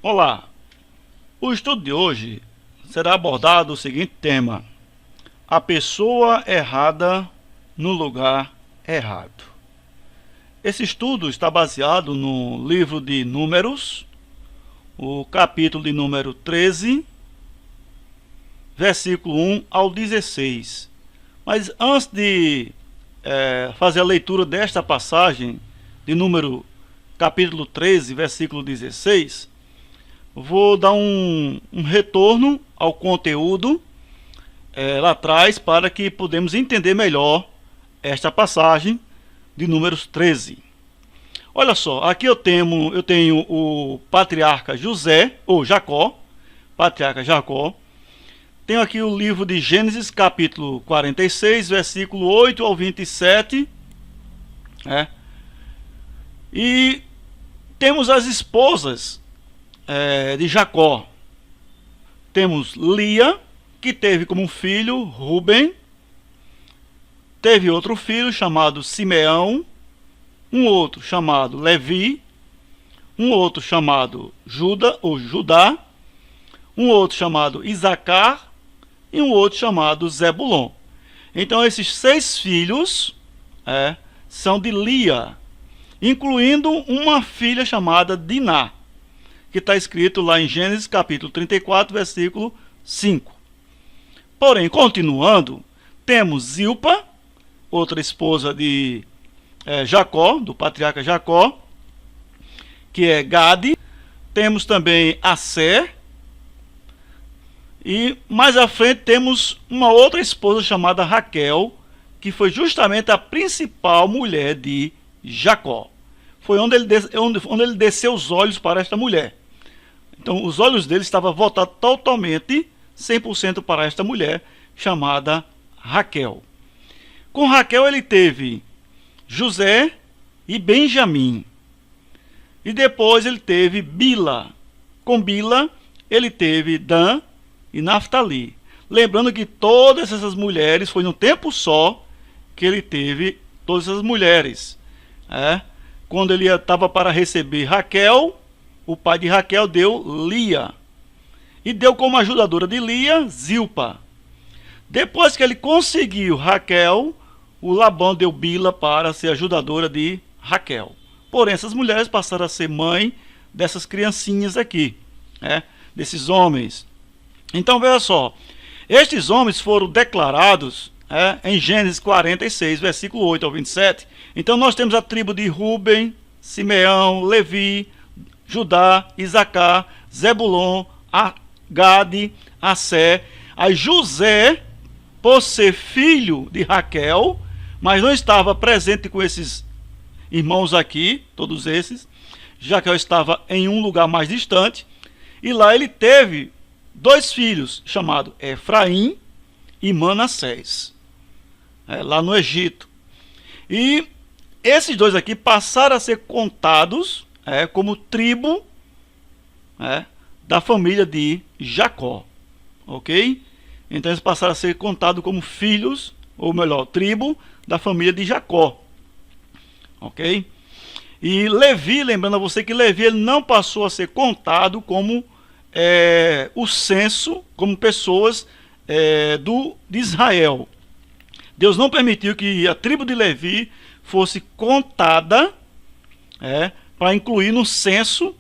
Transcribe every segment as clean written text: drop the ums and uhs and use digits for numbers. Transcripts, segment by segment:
Olá, o estudo de hoje será abordado o seguinte tema: a pessoa errada no lugar errado. Esse estudo está baseado no livro de Números, o capítulo de número 13, versículo 1 ao 16. Mas antes de fazer a leitura desta passagem de número capítulo 13, versículo 16, vou dar um retorno ao conteúdo lá atrás para que podemos entender melhor esta passagem de Números 13. Olha só, aqui eu tenho o patriarca José, ou Jacó, patriarca Jacó. Tenho aqui o livro de Gênesis, capítulo 46, versículo 8 ao 27. E temos as esposas de Jacó. Temos Lia, que teve como filho Rubem. Teve outro filho chamado Simeão, um outro chamado Levi, um outro chamado Judá, um outro chamado Isacar e um outro chamado Zebulon. Então esses 6 filhos são de Lia, incluindo uma filha chamada Diná, que está escrito lá em Gênesis capítulo 34, versículo 5. Porém, continuando, temos Zilpa, outra esposa de Jacó, do patriarca Jacó, que é Gade. Temos também Assé. E mais à frente temos uma outra esposa chamada Raquel, que foi justamente a principal mulher de Jacó. Foi onde ele desceu os olhos para esta mulher. Então os olhos dele estavam voltados totalmente, 100% para esta mulher chamada Raquel. Com Raquel ele teve José e Benjamim. E depois ele teve Bila. Com Bila ele teve Dan e Naftali. Lembrando que todas essas mulheres, foi num tempo só que ele teve todas essas mulheres. Quando ele estava para receber Raquel, o pai de Raquel deu Lia. E deu como ajudadora de Lia, Zilpa. Depois que ele conseguiu Raquel, o Labão deu Bila para ser ajudadora de Raquel. Porém, essas mulheres passaram a ser mãe dessas criancinhas aqui, desses homens. Então, veja só, estes homens foram declarados em Gênesis 46, versículo 8 ao 27. Então, nós temos a tribo de Rubem, Simeão, Levi, Judá, Isacar, Zebulon, Gade, Assé. Aí José, por ser filho de Raquel, mas não estava presente com esses irmãos aqui, todos esses, Raquel estava em um lugar mais distante, e lá ele teve 2 filhos, chamados Efraim e Manassés, lá no Egito. E esses 2 aqui passaram a ser contados como tribo da família de Jacó, ok? Então eles passaram a ser contados como filhos, ou melhor, tribo da família de Jacó, ok? E Levi, lembrando a você que Levi ele não passou a ser contado como o censo, como pessoas de Israel. Deus não permitiu que a tribo de Levi fosse contada para incluir no censo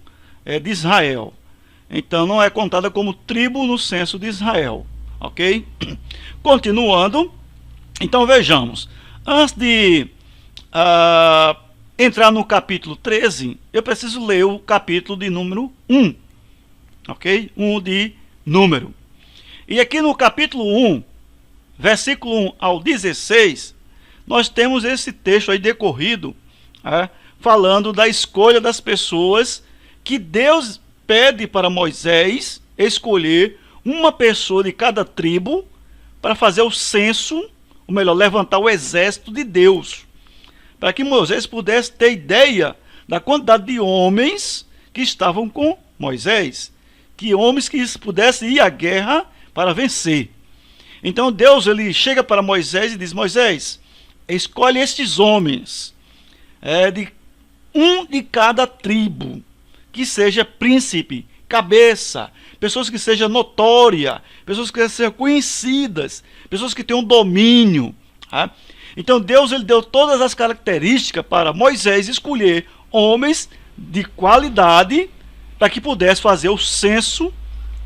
de Israel. Então não é contada como tribo no censo de Israel, ok? Continuando, então vejamos. Antes de entrar no capítulo 13, eu preciso ler o capítulo de número 1, ok? 1 de número. E aqui no capítulo 1, versículo 1 ao 16, nós temos esse texto aí decorrido, falando da escolha das pessoas, que Deus pede para Moisés escolher uma pessoa de cada tribo para fazer o censo, ou melhor, levantar o exército de Deus, para que Moisés pudesse ter ideia da quantidade de homens que estavam com Moisés, que homens que pudessem ir à guerra para vencer. Então Deus ele chega para Moisés e diz: Moisés, escolhe estes homens, de um de cada tribo, que seja príncipe, cabeça, pessoas que sejam notórias, pessoas que sejam conhecidas, pessoas que tenham domínio. Tá? Então Deus ele deu todas as características para Moisés escolher homens de qualidade para que pudesse fazer o censo,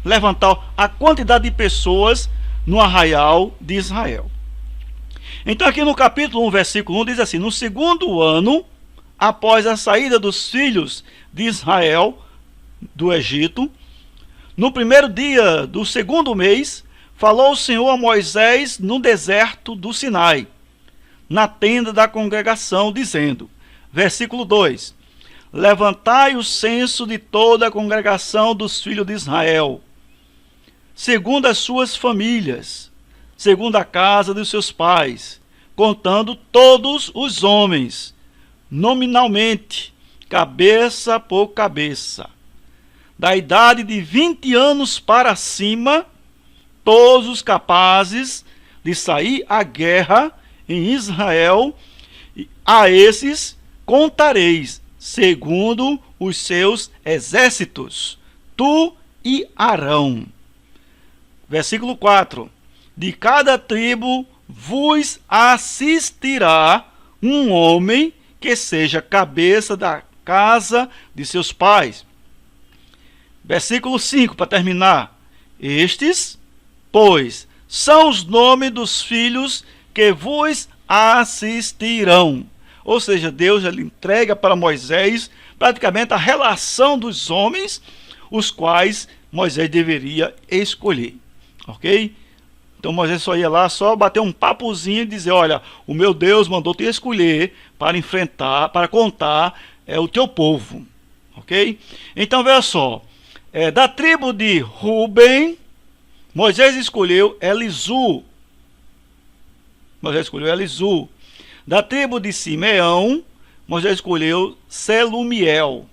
levantar a quantidade de pessoas no arraial de Israel. Então aqui no capítulo 1, versículo 1 diz assim: no segundo ano, após a saída dos filhos de Israel do Egito, no primeiro dia do segundo mês, falou o Senhor a Moisés no deserto do Sinai, na tenda da congregação, dizendo, versículo 2: levantai o censo de toda a congregação dos filhos de Israel, segundo as suas famílias, segundo a casa dos seus pais, contando todos os homens, nominalmente, cabeça por cabeça, da idade de 20 anos para cima, todos os capazes de sair à guerra em Israel, a esses contareis, segundo os seus exércitos, tu e Arão. Versículo 4: de cada tribo vos assistirá um homem que seja cabeça da casa de seus pais. Versículo 5, para terminar: estes, pois, são os nomes dos filhos que vos assistirão. Ou seja, Deus ele entrega para Moisés praticamente a relação dos homens, os quais Moisés deveria escolher. Ok? Então Moisés só ia lá, só bater um papozinho e dizer: olha, o meu Deus mandou te escolher para enfrentar, para contar o teu povo. Ok? Então veja só, da tribo de Ruben, Moisés escolheu Elisu. Moisés escolheu Elisu. Da tribo de Simeão, Moisés escolheu Selumiel.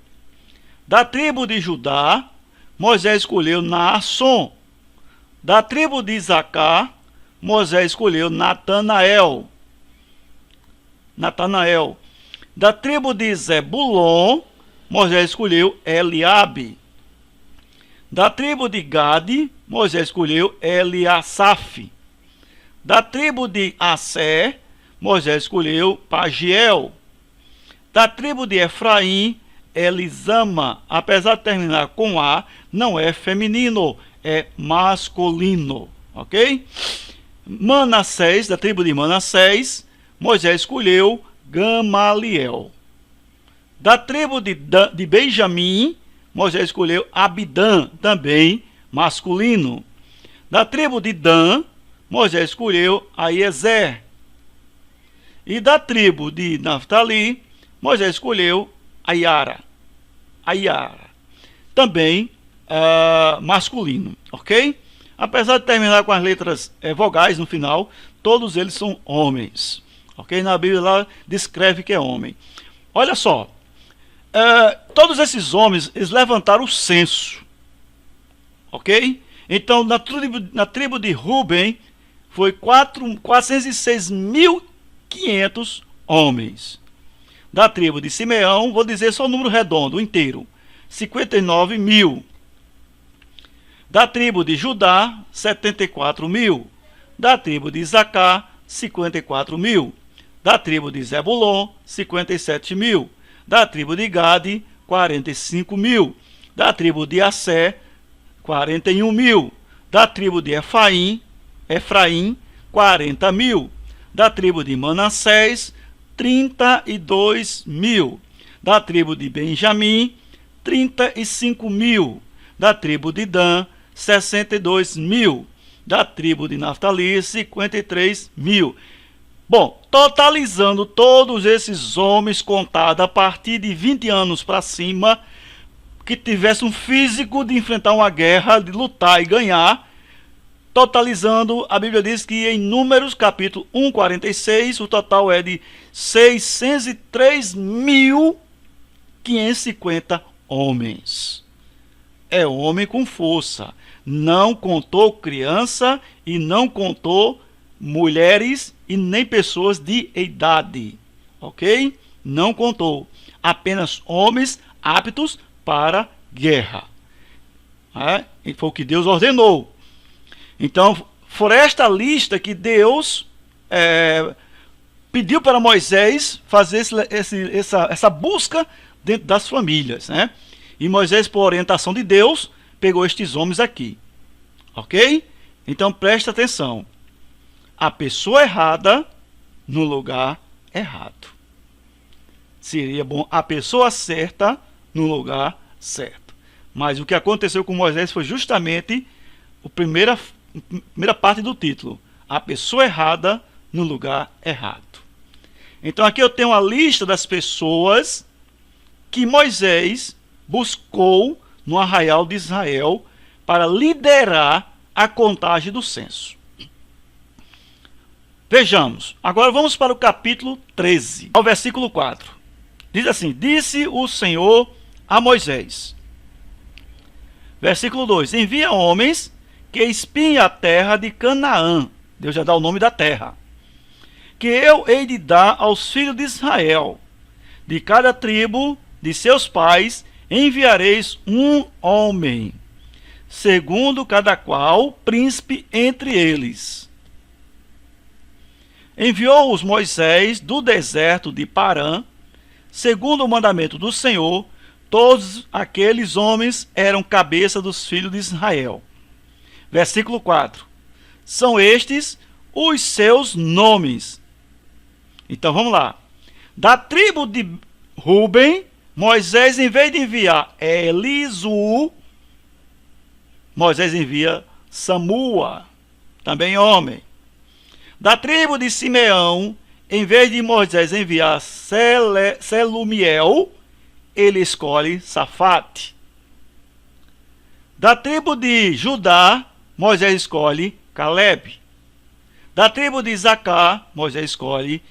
Da tribo de Judá, Moisés escolheu Naasson. Da tribo de Isacar, Moisés escolheu Natanael. Da tribo de Zebulon, Moisés escolheu Eliabe. Da tribo de Gade, Moisés escolheu Eliasaf. Da tribo de Assé, Moisés escolheu Pagiel. Da tribo de Efraim, Elisama. Apesar de terminar com A, não é feminino, é masculino. Ok? Manassés, da tribo de Manassés, Moisés escolheu Gamaliel. Da tribo de Benjamim, Moisés escolheu Abidã, também masculino. Da tribo de Dan, Moisés escolheu Aiezer. E da tribo de Naftali, Moisés escolheu Aiara, também masculino, ok? Apesar de terminar com as letras vogais no final, todos eles são homens, ok? Na Bíblia lá descreve que é homem. Olha só, todos esses homens, eles levantaram o censo, ok? Então, na tribo de Ruben, foi 406.500 homens. Da tribo de Simeão, vou dizer só o número redondo, inteiro, 59 mil. Da tribo de Judá, 74 mil. Da tribo de Isacar, 54 mil. Da tribo de Zebulon, 57 mil. Da tribo de Gade, 45 mil. Da tribo de Assé, 41 mil. Da tribo de Efraim, 40 mil. Da tribo de Manassés, 32 mil. Da tribo de Benjamim, 35 mil. Da tribo de Dan, 62 mil. Da tribo de Naftali, 53 mil. Bom, totalizando todos esses homens contados a partir de 20 anos para cima, que tivesse um físico de enfrentar uma guerra, de lutar e ganhar, totalizando, a Bíblia diz que em Números, capítulo 1:46, o total é de 603.550 homens. É homem com força. Não contou criança e não contou mulheres e nem pessoas de idade. Ok? Não contou. Apenas homens aptos para guerra. né? E foi o que Deus ordenou. Então, foi esta lista que Deus pediu para Moisés fazer essa busca dentro das famílias, né? E Moisés, por orientação de Deus, pegou estes homens aqui. Ok? Então presta atenção. A pessoa errada no lugar errado. Seria bom a pessoa certa no lugar certo. Mas o que aconteceu com Moisés foi justamente a primeira parte do título. A pessoa errada no lugar errado. Então aqui eu tenho uma lista das pessoas que Moisés buscou no arraial de Israel para liderar a contagem do censo. Vejamos, agora vamos para o capítulo 13, ao versículo 4. Diz assim: disse o Senhor a Moisés. Versículo 2: envia homens que espiem a terra de Canaã. Deus já dá o nome da terra. Que eu hei de dar aos filhos de Israel. De cada tribo de seus pais enviareis um homem, segundo cada qual príncipe entre eles. Enviou-os Moisés do deserto de Parã, segundo o mandamento do Senhor. Todos aqueles homens eram cabeça dos filhos de Israel. Versículo 4. São estes os seus nomes. Então vamos lá. Da tribo de Ruben, Moisés, em vez de enviar Elisu, Moisés envia Samua, também homem. Da tribo de Simeão, em vez de Moisés enviar Selumiel, ele escolhe Safate. Da tribo de Judá, Moisés escolhe Caleb. Da tribo de Isacar, Moisés escolhe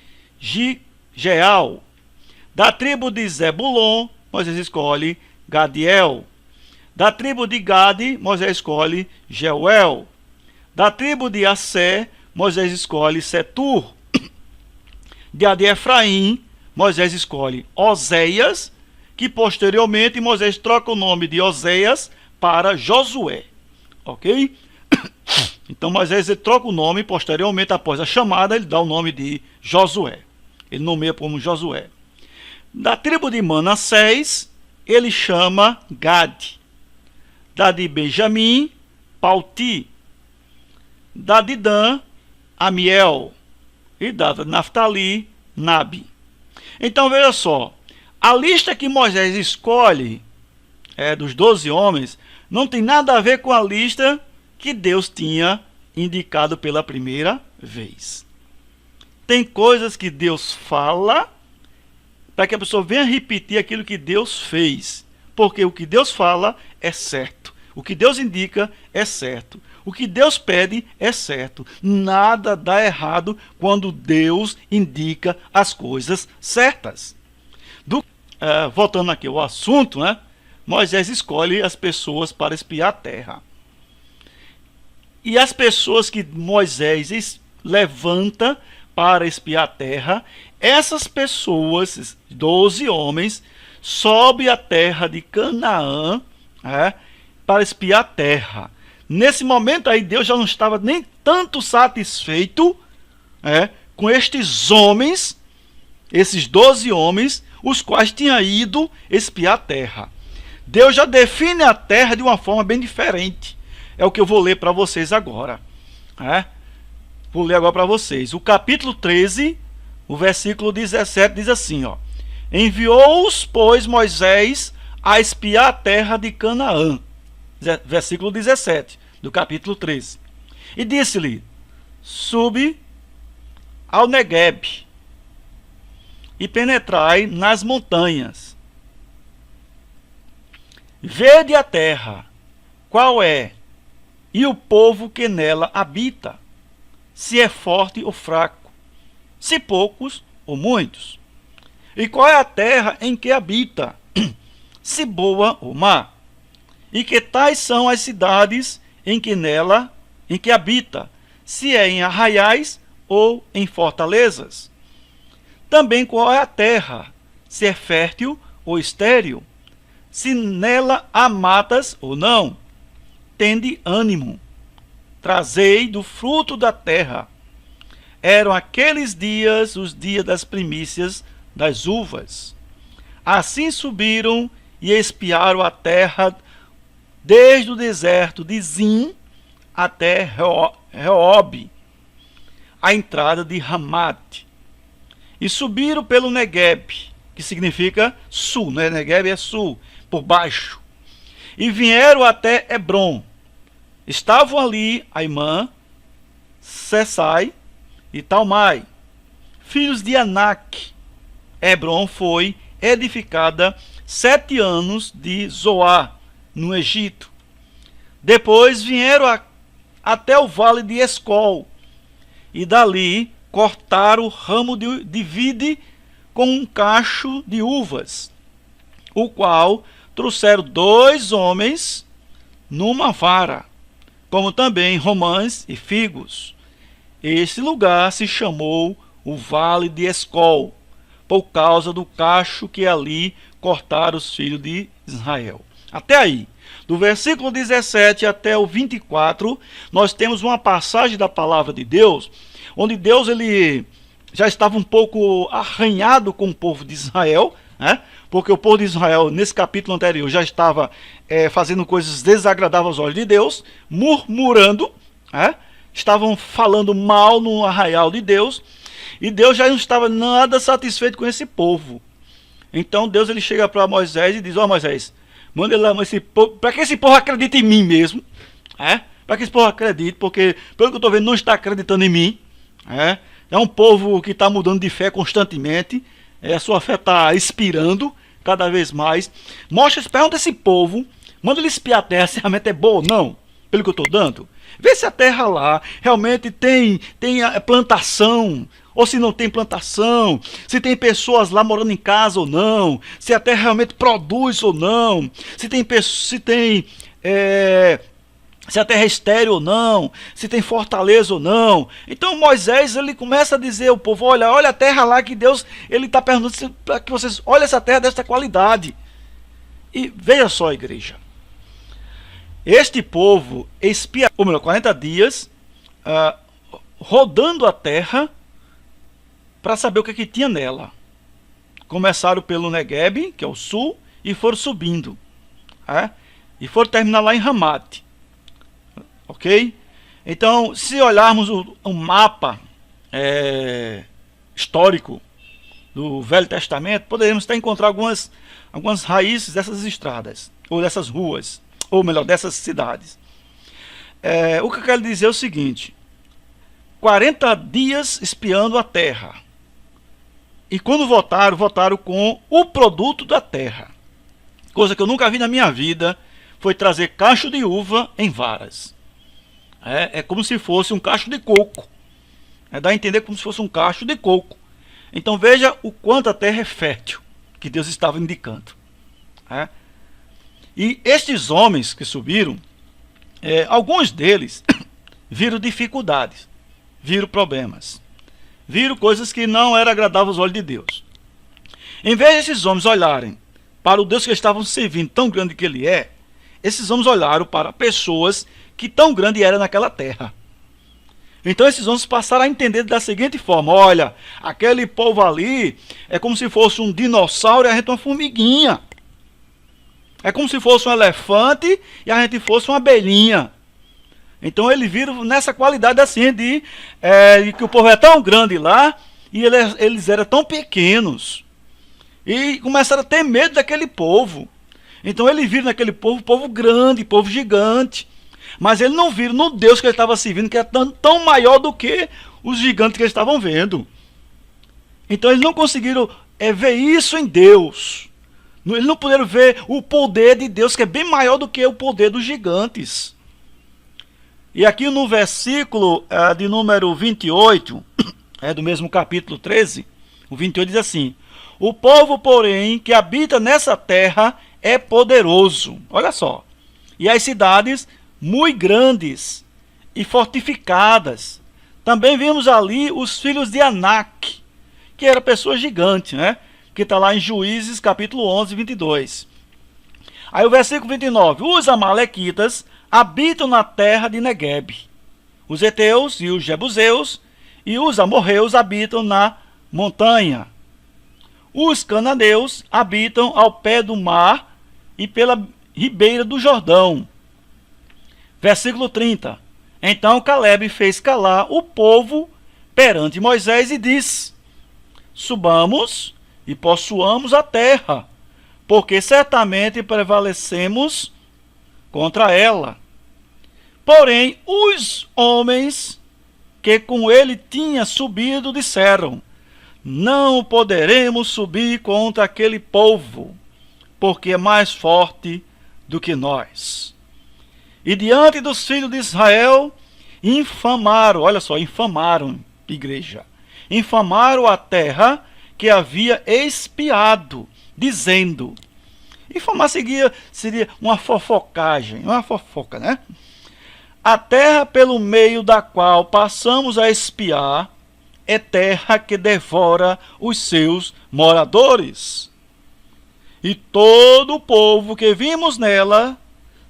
Geal. Da tribo de Zebulon, Moisés escolhe Gadiel. Da tribo de Gade, Moisés escolhe Jeuel. Da tribo de Assé, Moisés escolhe Setur. De Efraim, Moisés escolhe Oséias, que posteriormente Moisés troca o nome de Oséias para Josué. Ok? Então Moisés troca o nome, posteriormente, após a chamada, ele dá o nome de Josué. Ele nomeia como Josué. Da tribo de Manassés, ele chama Gade. Da de Benjamim, Palti. Da de Dan, Amiel. E da de Naftali, Nabi. Então veja só, a lista que Moisés escolhe dos 12 homens não tem nada a ver com a lista que Deus tinha indicado pela primeira vez. Tem coisas que Deus fala para que a pessoa venha repetir aquilo que Deus fez. Porque o que Deus fala é certo. O que Deus indica é certo. O que Deus pede é certo. Nada dá errado quando Deus indica as coisas certas. Voltando aqui ao assunto, né? Moisés escolhe as pessoas para espiar a terra. E as pessoas que Moisés levanta para espiar a terra, essas pessoas, 12 homens, sobem a terra de Canaã para espiar a terra. Nesse momento aí, Deus já não estava nem tanto satisfeito com estes homens, esses 12 homens, os quais tinham ido espiar a terra. Deus já define a terra de uma forma bem diferente. É o que eu vou ler para vocês agora. Vou ler agora para vocês. O capítulo 13, o versículo 17 diz assim, ó: enviou-os, pois, Moisés a espiar a terra de Canaã. Versículo 17 do capítulo 13. E disse-lhe: subi ao Negueb e penetrai nas montanhas. Vede a terra, qual é, e o povo que nela habita, se é forte ou fraco, se poucos ou muitos. E qual é a terra em que habita, se boa ou má. E que tais são as cidades em que habita, se é em arraiais ou em fortalezas. Também qual é a terra, se é fértil ou estéril, se nela há matas ou não. tende ânimo, trazei do fruto da terra. Eram aqueles dias os dias das primícias das uvas. Assim subiram e espiaram a terra desde o deserto de Zim até Reob, a entrada de Ramate. E subiram pelo Negueb, que significa sul, né? Negueb é sul, por baixo. E vieram até Hebron. Estavam ali Aimã, Sesai e Talmai, filhos de Anak. Hebron foi edificada 7 anos de Zoá, no Egito. Depois vieram até o vale de Escol, e dali cortaram o ramo de vide com um cacho de uvas, o qual trouxeram 2 homens numa vara, como também romãs e figos. Esse lugar se chamou o Vale de Escol, por causa do cacho que ali cortaram os filhos de Israel. Até aí, do versículo 17 até o 24, nós temos uma passagem da palavra de Deus, onde Deus ele já estava um pouco arranhado com o povo de Israel, né? Porque o povo de Israel, nesse capítulo anterior, já estava fazendo coisas desagradáveis aos olhos de Deus, murmurando, né? Estavam falando mal no arraial de Deus, e Deus já não estava nada satisfeito com esse povo. Então Deus ele chega para Moisés e diz: ó Moisés, manda ele lá esse povo, para que esse povo acredite em mim mesmo, para que esse povo acredite, porque pelo que eu estou vendo não está acreditando em mim, é um povo que está mudando de fé constantemente, a sua fé está expirando cada vez mais. Pergunta esse povo, manda ele espiar a terra se realmente é boa ou não, pelo que eu estou dando. Vê se a terra lá realmente tem plantação, ou se não tem plantação, se tem pessoas lá morando em casa ou não, se a terra realmente produz ou não, se a terra é estéril ou não, se tem fortaleza ou não. Então Moisés ele começa a dizer ao povo: olha a terra lá que Deus ele está perguntando para que vocês olhem essa terra desta qualidade. E veja só, igreja, este povo expia, 40 dias rodando a terra para saber o que tinha nela. Começaram pelo Negueb, que é o sul, e foram subindo, e foram terminar lá em Ramate. Ok? Então, se olharmos o mapa histórico do Velho Testamento, poderíamos até encontrar algumas raízes dessas estradas, ou dessas ruas, ou melhor, dessas cidades. O que eu quero dizer é o seguinte: 40 dias espiando a terra. E quando votaram com o produto da terra. Coisa que eu nunca vi na minha vida, foi trazer cacho de uva em varas. É como se fosse um cacho de coco. Dá a entender como se fosse um cacho de coco. Então veja o quanto a terra é fértil, que Deus estava indicando. E estes homens que subiram, alguns deles viram dificuldades, viram problemas, viram coisas que não eram agradáveis aos olhos de Deus. Em vez desses homens olharem para o Deus que eles estavam servindo, tão grande que ele é, esses homens olharam para pessoas que tão grande era naquela terra. Então esses homens passaram a entender da seguinte forma: olha, aquele povo ali é como se fosse um dinossauro e a gente uma formiguinha. É como se fosse um elefante e a gente fosse uma abelhinha. Então eles viram nessa qualidade assim de que o povo é tão grande lá e eles eram tão pequenos. E começaram a ter medo daquele povo. Então eles viram naquele povo grande, povo gigante. Mas eles não viram no Deus que ele estava servindo, que era tão maior do que os gigantes que eles estavam vendo. Então eles não conseguiram ver isso em Deus. Eles não puderam ver o poder de Deus, que é bem maior do que o poder dos gigantes. E aqui no versículo de número 28, do mesmo capítulo 13, o 28 diz assim: o povo, porém, que habita nessa terra é poderoso. Olha só. E as cidades muito grandes e fortificadas. Também vimos ali os filhos de Anak, que era pessoa gigante, que está lá em Juízes capítulo 11, 22. Aí o versículo 29. Os amalequitas habitam na terra de Negueb. Os heteus e os jebuseus e os amorreus habitam na montanha. Os cananeus habitam ao pé do mar e pela ribeira do Jordão. Versículo 30. Então Calebe fez calar o povo perante Moisés e disse: subamos e possuamos a terra, porque certamente prevalecemos contra ela. Porém, os homens que com ele tinha subido disseram: não poderemos subir contra aquele povo, porque é mais forte do que nós. E diante dos filhos de Israel, infamaram, olha só, infamaram, igreja, infamaram a terra que havia espiado, dizendo, infamar seria uma fofocagem, uma fofoca, né? A terra pelo meio da qual passamos a espiar é terra que devora os seus moradores. E todo o povo que vimos nela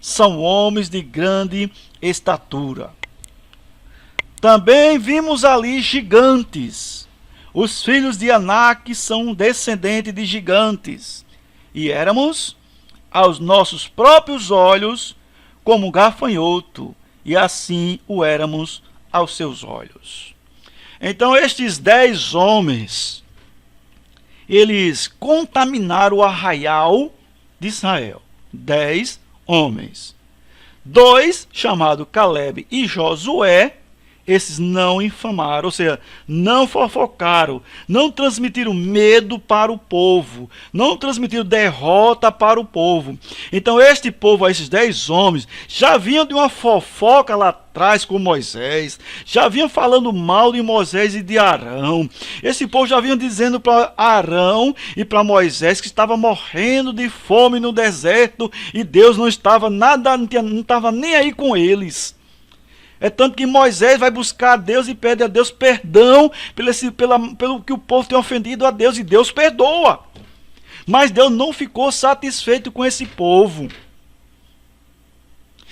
são homens de grande estatura. Também vimos ali gigantes. Os filhos de Anak são descendentes de gigantes. E éramos, aos nossos próprios olhos, como gafanhoto, e assim o éramos aos seus olhos. Então estes 10 homens, eles contaminaram o arraial de Israel. 10 homens. 2, chamados Calebe e Josué, esses não infamaram, ou seja, não fofocaram, não transmitiram medo para o povo, não transmitiram derrota para o povo. Então este povo, esses 10 homens, já vinham de uma fofoca lá atrás com Moisés, já vinham falando mal de Moisés e de Arão. Esse povo já vinha dizendo para Arão e para Moisés que estava morrendo de fome no deserto e Deus não estava nada, não estava nem aí com eles. É tanto que Moisés vai buscar a Deus e pede a Deus perdão pelo que o povo tem ofendido a Deus, e Deus perdoa. Mas Deus não ficou satisfeito com esse povo.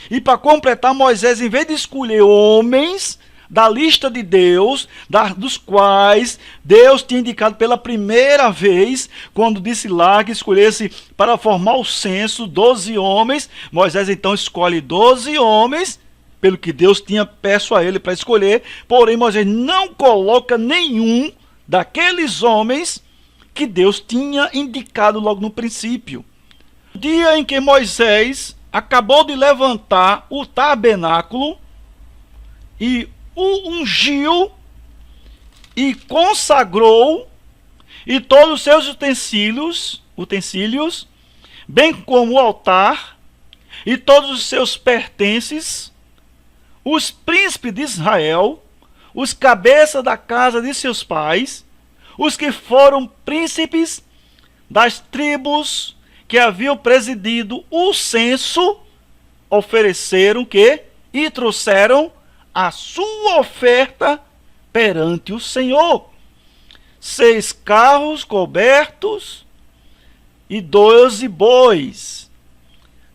E para completar, Moisés, em vez de escolher homens da lista de Deus, dos quais Deus tinha indicado pela primeira vez, quando disse lá que escolhesse para formar o censo 12 homens, Moisés então escolhe 12 homens, pelo que Deus tinha peço a ele para escolher, porém Moisés não coloca nenhum daqueles homens que Deus tinha indicado logo no princípio. No dia em que Moisés acabou de levantar o tabernáculo e o ungiu e consagrou, e todos os seus utensílios, bem como o altar e todos os seus pertences, os príncipes de Israel, os cabeças da casa de seus pais, os que foram príncipes das tribos que haviam presidido o censo, ofereceram que e trouxeram a sua oferta perante o Senhor. 6 carros cobertos e 12 bois.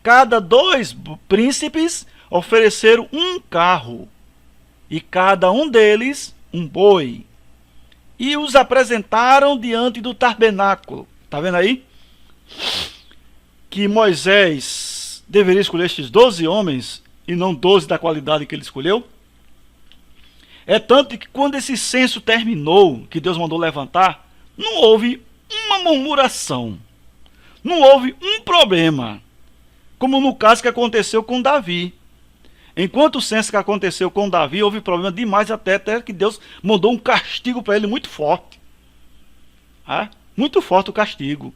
Cada 2 príncipes ofereceram um carro, e cada um deles um boi, e os apresentaram diante do tabernáculo. Está vendo aí? Que Moisés deveria escolher estes 12 homens, e não 12 da qualidade que ele escolheu. É tanto que quando esse censo terminou, que Deus mandou levantar, não houve uma murmuração, não houve um problema, como no caso que aconteceu com Davi. Enquanto o censo que aconteceu com Davi, houve problema demais, até que Deus mandou um castigo para ele muito forte. Muito forte o castigo.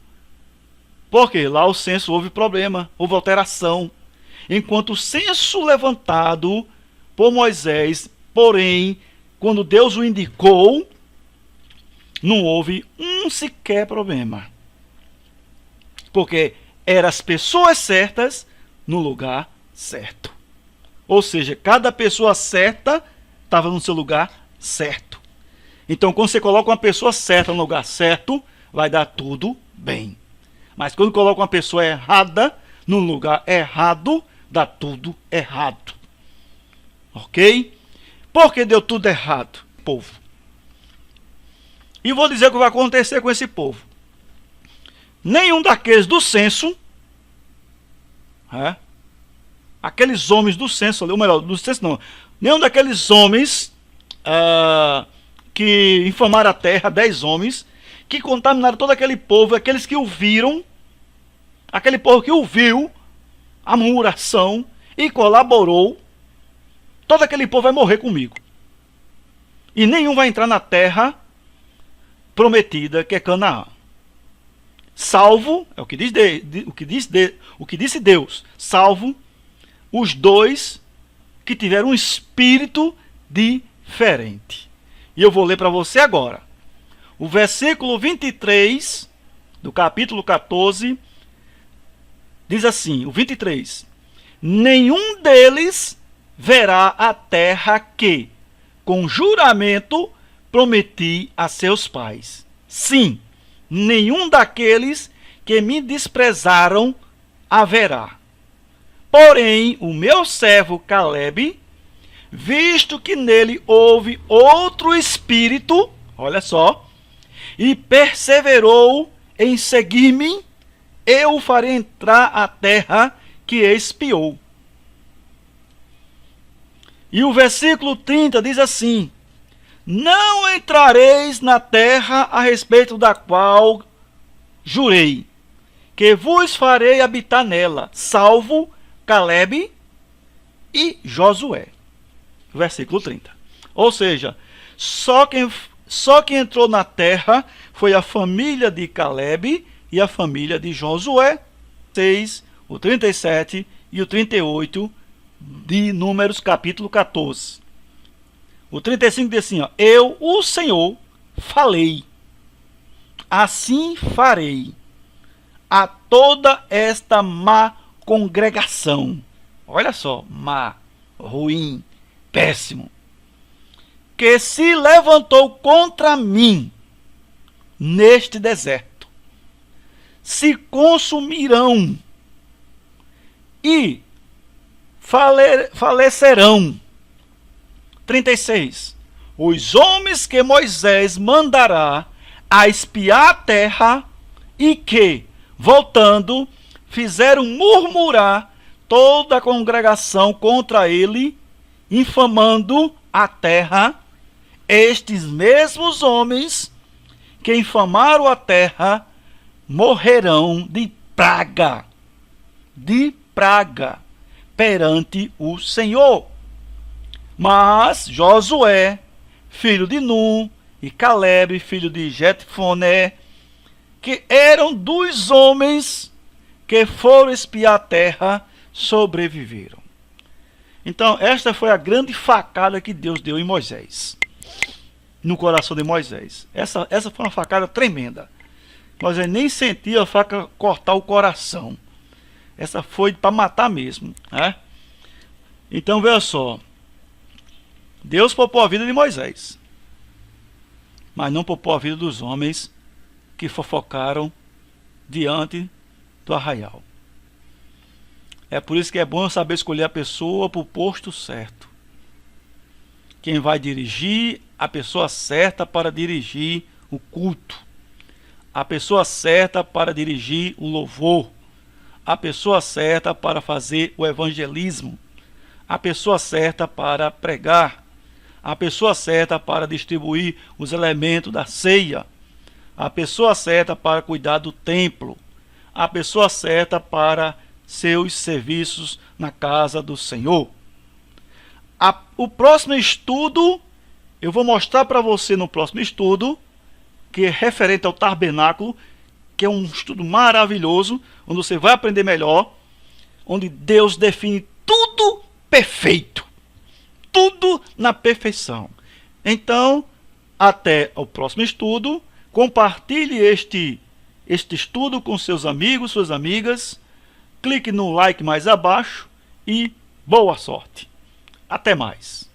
Porque lá o censo houve problema, houve alteração. Enquanto o censo levantado por Moisés, porém, quando Deus o indicou, não houve um sequer problema. Porque eram as pessoas certas no lugar certo. Ou seja, cada pessoa certa estava no seu lugar certo. Então, quando você coloca uma pessoa certa no lugar certo, vai dar tudo bem. Mas quando coloca uma pessoa errada no lugar errado, dá tudo errado. Ok? Por que deu tudo errado? Povo. E vou dizer o que vai acontecer com esse povo. Nenhum daqueles do censo, aqueles homens do censo, ou melhor, do censo não, nenhum daqueles homens que infamaram a terra, 10 homens, que contaminaram todo aquele povo, aqueles que o viram, aquele povo que ouviu a murmuração e colaborou, todo aquele povo vai morrer comigo. E nenhum vai entrar na terra prometida, que é Canaã. Salvo, é o que disse Deus, salvo os 2 que tiveram um espírito diferente. E eu vou ler para você agora. O versículo 23 do capítulo 14 diz assim, o 23. Nenhum deles verá a terra que, com juramento, prometi a seus pais. Sim, nenhum daqueles que me desprezaram haverá. Porém, o meu servo Calebe, visto que nele houve outro espírito, olha só, e perseverou em seguir-me, eu o farei entrar à terra que espiou. E o versículo 30 diz assim: não entrareis na terra a respeito da qual jurei, que vos farei habitar nela, salvo Calebe e Josué. Versículo 30. Ou seja, só quem entrou na terra foi a família de Calebe e a família de Josué. 6, o 37 e o 38 de Números capítulo 14. O 35 diz assim, eu, o Senhor, falei, assim farei a toda esta má congregação. Olha só, má, ruim, péssimo, que se levantou contra mim neste deserto. Se consumirão e falecerão. 36. Os homens que Moisés mandará a espiar a terra e que, voltando, fizeram murmurar toda a congregação contra ele, infamando a terra, estes mesmos homens que infamaram a terra morrerão de praga perante o Senhor. Mas Josué, filho de Nun, e Calebe, filho de Jetfoné, que eram 2 homens que foram espiar a terra, sobreviveram. Então, esta foi a grande facada que Deus deu em Moisés, no coração de Moisés. Essa foi uma facada tremenda. Moisés nem sentia a faca cortar o coração. Essa foi para matar mesmo, né? Então, veja só. Deus poupou a vida de Moisés, mas não poupou a vida dos homens que fofocaram diante do arraial. É por isso que é bom saber escolher a pessoa para o posto certo. Quem vai dirigir, a pessoa certa para dirigir o culto. A pessoa certa para dirigir o louvor. A pessoa certa para fazer o evangelismo. A pessoa certa para pregar. A pessoa certa para distribuir os elementos da ceia. A pessoa certa para cuidar do templo. A pessoa certa para seus serviços na casa do Senhor. O próximo estudo, eu vou mostrar para você no próximo estudo, que é referente ao tabernáculo, que é um estudo maravilhoso, onde você vai aprender melhor, onde Deus define tudo perfeito. Tudo na perfeição. Então, até o próximo estudo. Compartilhe este estudo com seus amigos, suas amigas. Clique no like mais abaixo e boa sorte. Até mais.